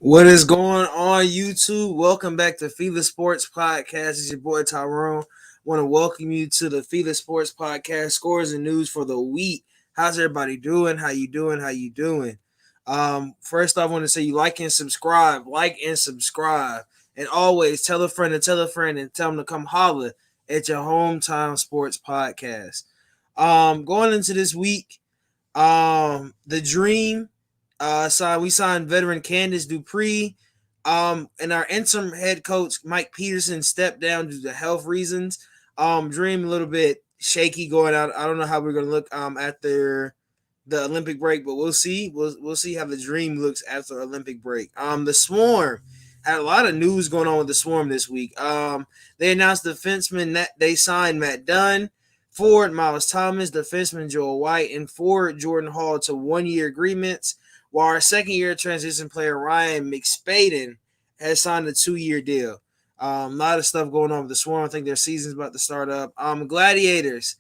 What is going on, YouTube? Welcome back to FILA Sports Podcast. It's your boy Tyrone. Want to welcome you to the FILA Sports Podcast. Scores and news for the week. How's everybody doing? How you doing? How you doing? First, I want to say you like and subscribe, and always tell a friend and tell a friend and tell them to come holler at your hometown sports podcast. Going into this week, the Dream we signed veteran Candace Dupree. And our interim head coach Mike Peterson stepped down due to health reasons. Dream a little bit shaky going out. I don't know how we're gonna look after the Olympic break, but we'll see. We'll see how the Dream looks after Olympic break. The Swarm had a lot of news going on with the Swarm this week. They announced defenseman that they signed Matt Dunn, forward Miles Thomas, defenseman Joel White, and forward Jordan Hall to 1-year agreements, while our second-year transition player Ryan McSpaden has signed a 2-year deal. A lot of stuff going on with the Swarm. I think their season's about to start up. Gladiators.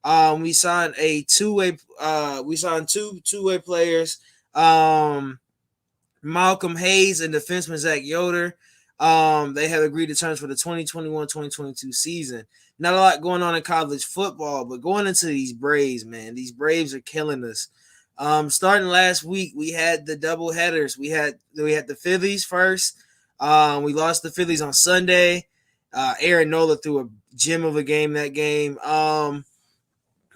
We signed a two-way. We signed two-way players. Malcolm Hayes and defenseman Zach Yoder. They have agreed to terms for the 2021-2022 season. Not a lot going on in college football, but going into these Braves, man, these Braves are killing us. Starting last week, we had the double headers. We had the Phillies first. We lost the Phillies on Sunday. Aaron Nola threw a gem of a game that game.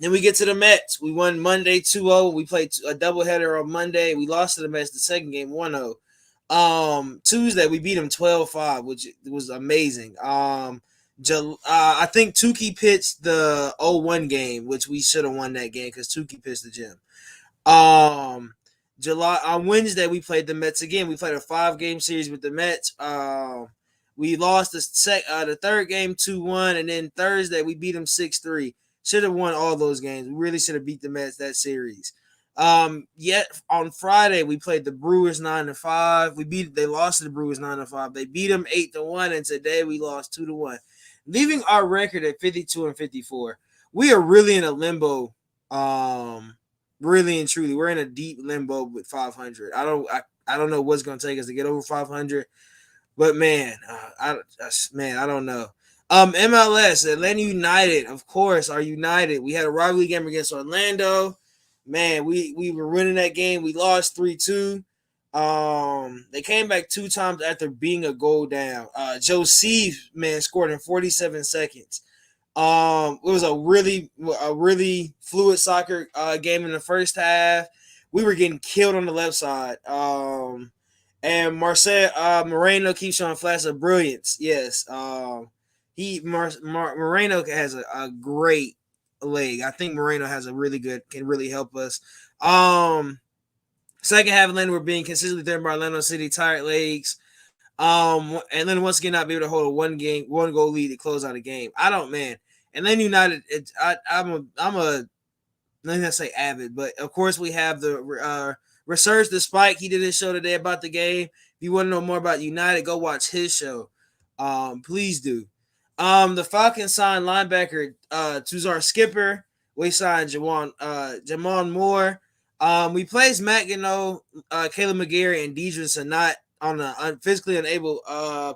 Then we get to the Mets. We won Monday 2-0. We played a doubleheader on Monday. We lost to the Mets the second game 1-0. Tuesday, we beat them 12-5, which was amazing. I think Tukey pitched the 0-1 game, which we should have won that game because Tukey pitched the gem. On Wednesday, we played the Mets again. We played a 5-game series with the Mets. We lost the third game 2-1, and then Thursday we beat them 6-3. Should have won all those games. We really should have beat the Mets that series. Yet on Friday we played the Brewers 9-5. They lost to the Brewers 9-5. They beat them 8-1, and today we lost 2-1, leaving our record at 52-54. We are really in a limbo. Really and truly, we're in a deep limbo with 500. I don't know what's going to take us to get over 500, but man, I don't know. MLS, Atlanta United, of course, are United. We had a rivalry game against Orlando. Man, we were winning that game. We lost 3-2. They came back 2 times after being a goal down. Joseph, man, scored in 47 seconds. It was a really fluid soccer game in the first half. We were getting killed on the left side. And Marcel Moreno keeps showing flashes of brilliance. Yes. Moreno has a great leg. I think Moreno has can really help us. Second half, Atlanta were being consistently threatened by Orlando City, tired legs. And then once again, not be able to hold a one goal lead to close out a game. Atlanta United. I'm a let me not say avid, but of course we have the research the Spike. He did his show today about the game. If you want to know more about United, go watch his show. Please do. The Falcons signed linebacker Tuzar Skipper. We signed Jamon Moore. We placed Matt Gano, Caleb McGarry, and Deidre Sanat on the physically unable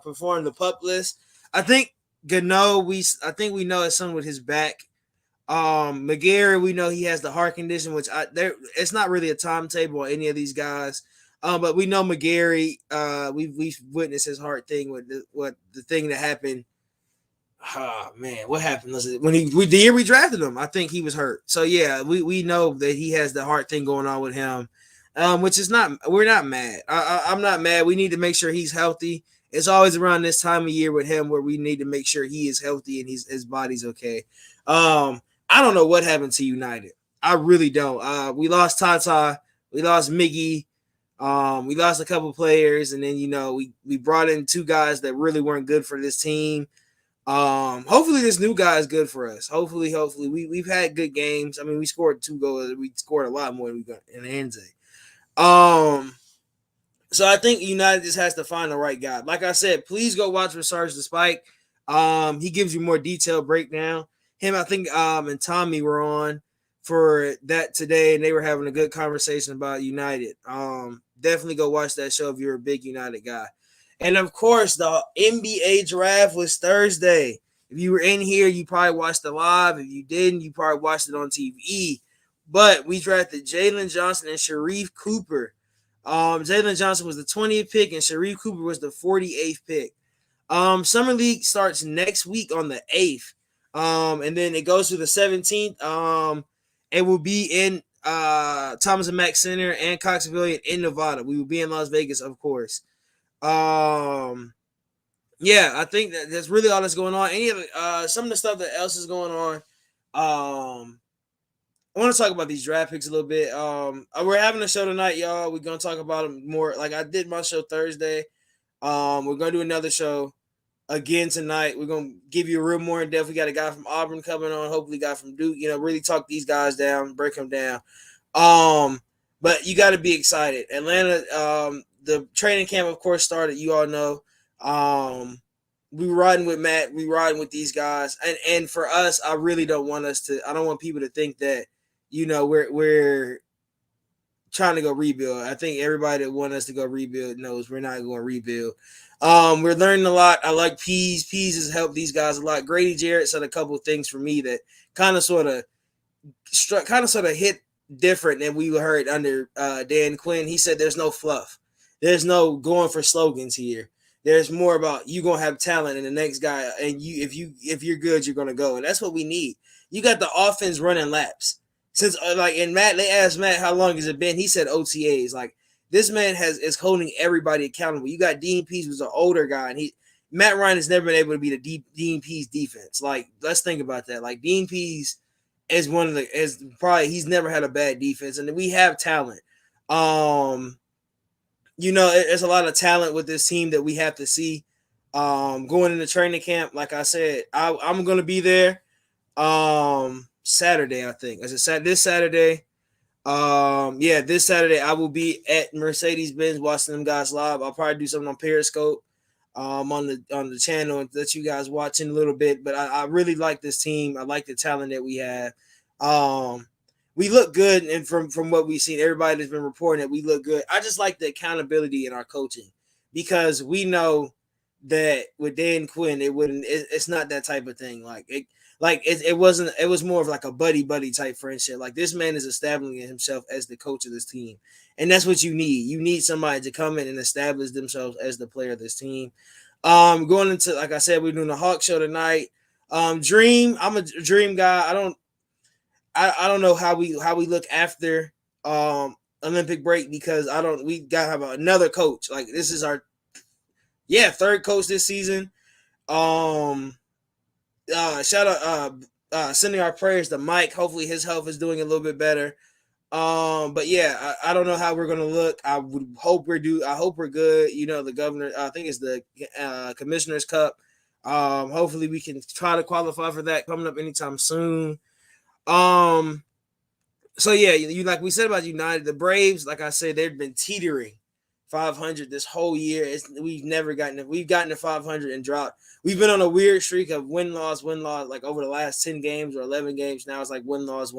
perform the pup list. I think Gano, we know it's something with his back. McGarry, we know he has the heart condition, which it's not really a timetable on any of these guys. But we know McGarry, we've witnessed his heart thing with the thing that happened. Oh man, what happened? When the year we drafted him, I think he was hurt. So yeah, we know that he has the heart thing going on with him. Which is we're not mad. I'm not mad. We need to make sure he's healthy. It's always around this time of year with him where we need to make sure he is healthy and his body's okay. I don't know what happened to United. I really don't. We lost Tata. We lost Miggy. We lost a couple players, and then we brought in 2 guys that really weren't good for this team. Hopefully this new guy is good for us. Hopefully we've had good games. I mean, we scored 2 goals. We scored a lot more than we got in Anze. So I think United just has to find the right guy. Like I said, please go watch Research the Spike. He gives you more detailed breakdown. Him, I think, and Tommy were on for that today, and they were having a good conversation about United. definitely go watch that show if you're a big United guy. And of course, the NBA draft was Thursday. If you were in here, you probably watched it live. If you didn't, you probably watched it on TV. But we drafted Jalen Johnson and Sharif Cooper. Jalen Johnson was the 20th pick, and Sharif Cooper was the 48th pick. Summer League starts next week on the 8th. And then it goes to the 17th. It will be in Thomas and Mack Center and Cox Pavilion in Nevada. We will be in Las Vegas, of course. Yeah, I think that's really all that's going on. Any of some of the stuff that else is going on. I want to talk about these draft picks a little bit. We're having a show tonight, y'all. We're gonna talk about them more. Like I did my show Thursday. We're gonna do another show again tonight. We're gonna give you a real more in depth. We got a guy from Auburn coming on. Hopefully, a guy from Duke. Really talk these guys down, break them down. But you got to be excited. Atlanta. The training camp, of course, started. You all know. We riding with Matt. We riding with these guys, and for us, I really don't want us to. I don't want people to think that we're trying to go rebuild. I think everybody that wants us to go rebuild knows we're not going to rebuild. We're learning a lot. I like Pease. Pease has helped these guys a lot. Grady Jarrett said a couple of things for me that kind of sort of hit different than we heard under Dan Quinn. He said there's no fluff. There's no going for slogans here. There's more about you gonna have talent and the next guy, and if you're good, you're gonna go, and that's what we need. You got the offense running laps. Since and Matt, they asked Matt how long has it been. He said OTAs. Like this man is holding everybody accountable. You got Dean Pease, who's an older guy, and Matt Ryan has never been able to beat a Dean Pease defense. Like let's think about that. Like Dean Pease is he's never had a bad defense, and we have talent. There's a lot of talent with this team that we have to see. Going into training camp, like I said, I'm going to be there Saturday, I think. As I said, this Saturday. This Saturday I will be at Mercedes-Benz watching them guys live. I'll probably do something on Periscope on the channel and let you guys watch in a little bit. But I really like this team. I like the talent that we have. We look good, and from what we've seen, everybody that's been reporting that we look good. I just like the accountability in our coaching because we know that with Dan Quinn, it's not that type of thing. It wasn't. It was more of like a buddy type friendship. Like this man is establishing himself as the coach of this team, and that's what you need. You need somebody to come in and establish themselves as the player of this team. Going into, like I said, we're doing a Hawk show tonight. Dream. I'm a Dream guy. I don't know how we look after Olympic break because we gotta have another coach. Like this is our third coach this season. Shout out sending our prayers to Mike. Hopefully his health is doing a little bit better. But yeah, I don't know how we're gonna look. I hope we're good. The governor, I think it's the Commissioner's Cup. Hopefully we can try to qualify for that coming up anytime soon. So yeah, you like we said about United, the Braves, like I said, they've been teetering 500 this whole year. We've gotten to 500 and dropped. We've been on a weird streak of win-loss, like over the last 10 games or 11 games. Now it's like win-loss.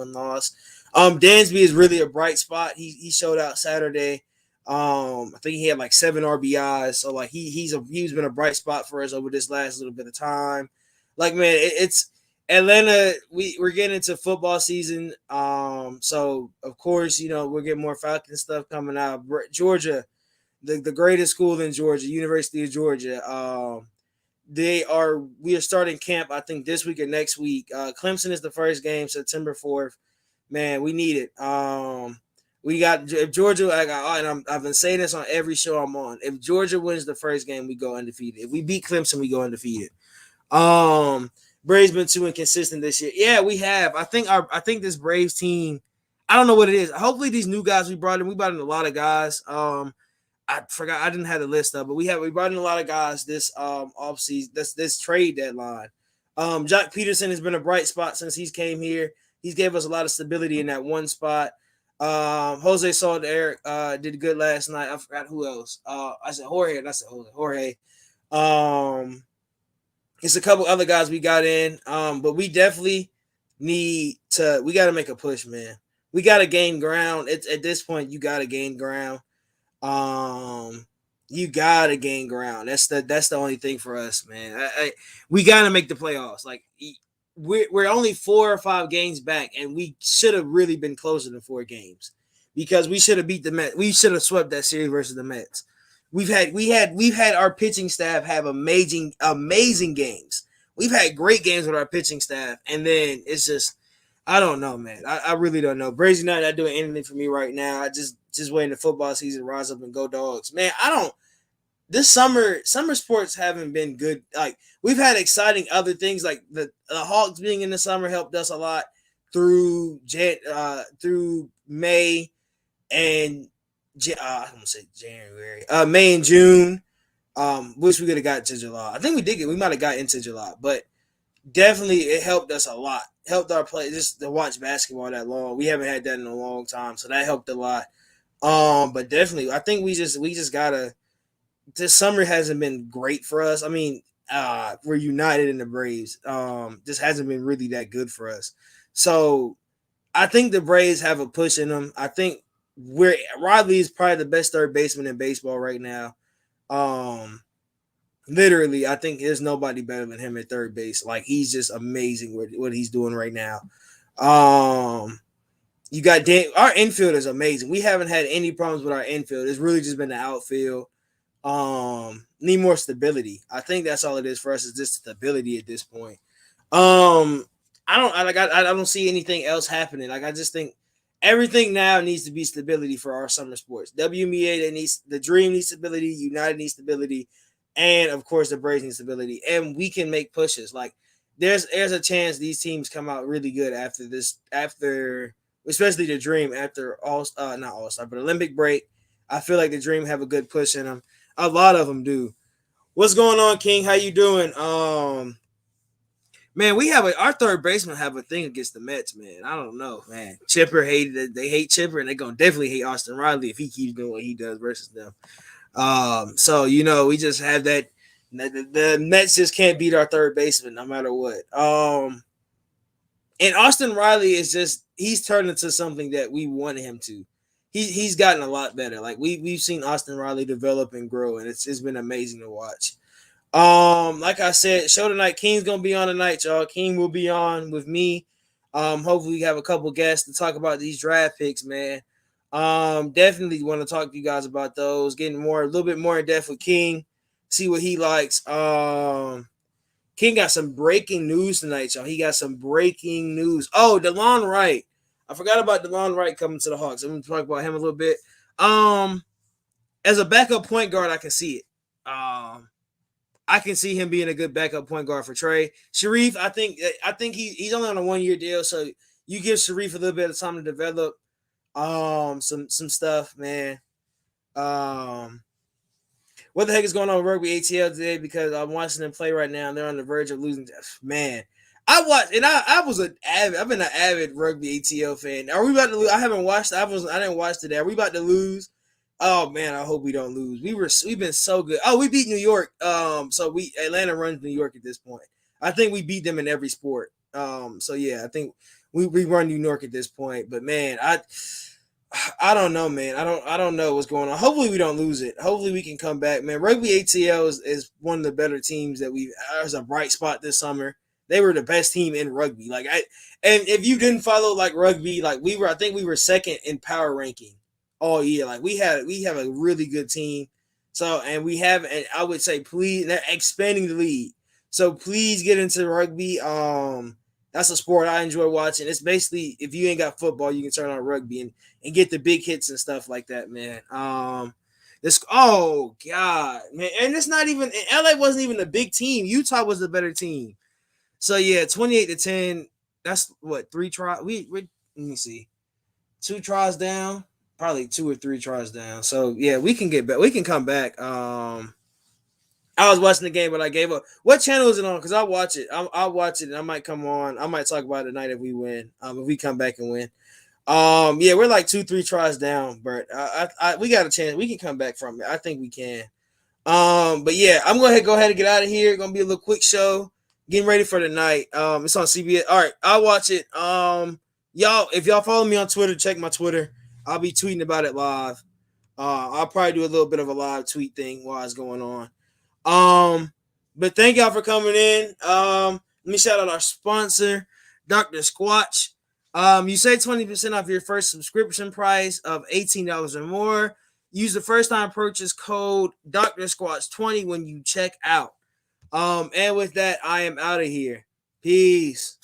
Dansby is really a bright spot. He showed out Saturday. I think he had like 7 RBIs. So like he's been a bright spot for us over this last little bit of time. Like man, it's Atlanta, we're getting into football season. So of course, we're getting more Falcon stuff coming out. Georgia, the greatest school in Georgia, University of Georgia. We are starting camp, I think, this week or next week. Clemson is the first game, September 4th. Man, we need it. We got if Georgia, I've been saying this on every show I'm on. If Georgia wins the first game, we go undefeated. If we beat Clemson, we go undefeated. Braves been too inconsistent this year. Yeah, we have. I think this Braves team, I don't know what it is. Hopefully these new guys we brought in a lot of guys. I forgot, I didn't have the list up, but we brought in a lot of guys this offseason, this trade deadline. Jock Peterson has been a bright spot since he's came here. He's gave us a lot of stability in that one spot. Jose Salder did good last night. I forgot who else. I said Jorge, and I said Jorge. It's a couple other guys we got in, but we definitely we got to make a push, man. We got to gain ground. It's at this point, you got to gain ground. Um, you gotta gain ground. That's the only thing for us, man. We gotta make the playoffs. Like we're only 4 or 5 games back, and we should have really been closer than 4 games because we should have beat the Mets. We should have swept that series versus the Mets. We've had our pitching staff have amazing games. We've had great games with our pitching staff, and then it's just I don't know, man. I really don't know. Braves United not doing anything for me right now. I just waiting the football season rise up and go dogs. Man, I don't this summer sports haven't been good. Like we've had exciting other things like the Hawks being in the summer helped us a lot through May and I'm gonna say January, May and June. Wish we could have got to July. I think we did get. We might have got into July, but definitely it helped us a lot. Helped our play just to watch basketball that long. We haven't had that in a long time, so that helped a lot. But definitely, I think we just gotta. This summer hasn't been great for us. I mean, we're united in the Braves. This hasn't been really that good for us. So I think the Braves have a push in them. I think we're Riley is probably the best third baseman in baseball right now. Um, Literally, I think there's nobody better than him at third base. Like he's just amazing with what he's doing right now. Um, you got our infield is amazing. We haven't had any problems with our infield. It's really just been the outfield. Need more stability. I think that's all it is for us is just stability at this point. Um, I don't see anything else happening. Like I just think everything now needs to be stability for our summer sports. WNBA that needs the Dream needs stability, United needs stability, and of course the Braves need stability. And we can make pushes. Like there's a chance these teams come out really good after especially the Dream after not All Star but Olympic break. I feel like the Dream have a good push in them. A lot of them do. What's going on, King? How you doing? Man, our third baseman have a thing against the Mets, man. I don't know, man. Chipper hated it. They hate Chipper, and they're gonna definitely hate Austin Riley if he keeps doing what he does versus them. So we just have that. The Mets just can't beat our third baseman no matter what. And Austin Riley is just he's turned into something that we wanted him to. He's gotten a lot better. Like we've seen Austin Riley develop and grow, and it's been amazing to watch. Like I said, show tonight. King's gonna be on tonight, y'all. King will be on with me. Hopefully we have a couple guests to talk about these draft picks, man. Definitely want to talk to you guys about those. Getting a little bit more in depth with King, see what he likes. King got some breaking news tonight, y'all. He got some breaking news. Oh, DeLon Wright. I forgot about DeLon Wright coming to the Hawks. I'm gonna talk about him a little bit. As a backup point guard, I can see it. I can see him being a good backup point guard for Trey. Sharif, I think he's only on a 1-year deal, so you give Sharif a little bit of time to develop some stuff, man. What the heck is going on with rugby ATL today? Because I'm watching them play right now, and they're on the verge of losing. Man, I've been an avid rugby ATL fan. Are we about to lose? I haven't watched. I didn't watch today. Are we about to lose? Oh man, I hope we don't lose. We've been so good. Oh, we beat New York. So Atlanta runs New York at this point. I think we beat them in every sport. So yeah, I think we run New York at this point. But man, I don't know, man. I don't know what's going on. Hopefully we don't lose it. Hopefully we can come back, man. Rugby ATL is one of the better teams that there's a bright spot this summer. They were the best team in rugby. And if you didn't follow like rugby, I think we were second in power ranking all year. Like we have a really good team. So and I would say please they're expanding the league. So please get into rugby. That's a sport I enjoy watching. It's basically if you ain't got football, you can turn on rugby and get the big hits and stuff like that, man. Oh god, man, and it's not even LA wasn't even a big team. Utah was the better team. So yeah, 28-10. That's what 3 tries. Let me see, 2 tries down, probably 2 or 3 tries down. So yeah, we can get back. We can come back. I was watching the game, but I gave up. What channel is it on? Because I'll watch it. I'll watch it, and I might come on. I might talk about it tonight if we win. If we come back and win. Yeah, we're like 2-3 tries down, but we got a chance. We can come back from it. I think we can. But yeah, I'm going to go ahead and get out of here. It's gonna be a little quick show. Getting ready for the night. It's on CBS. All right, I'll watch it. Y'all, if y'all follow me on Twitter, check my Twitter. I'll be tweeting about it live. I'll probably do a little bit of a live tweet thing while it's going on. But thank y'all for coming in. Let me shout out our sponsor, Dr. Squatch. You save 20% off your first subscription price of $18 or more. Use the first time purchase code Dr. Squatch 20 when you check out. And with that, I am out of here. Peace.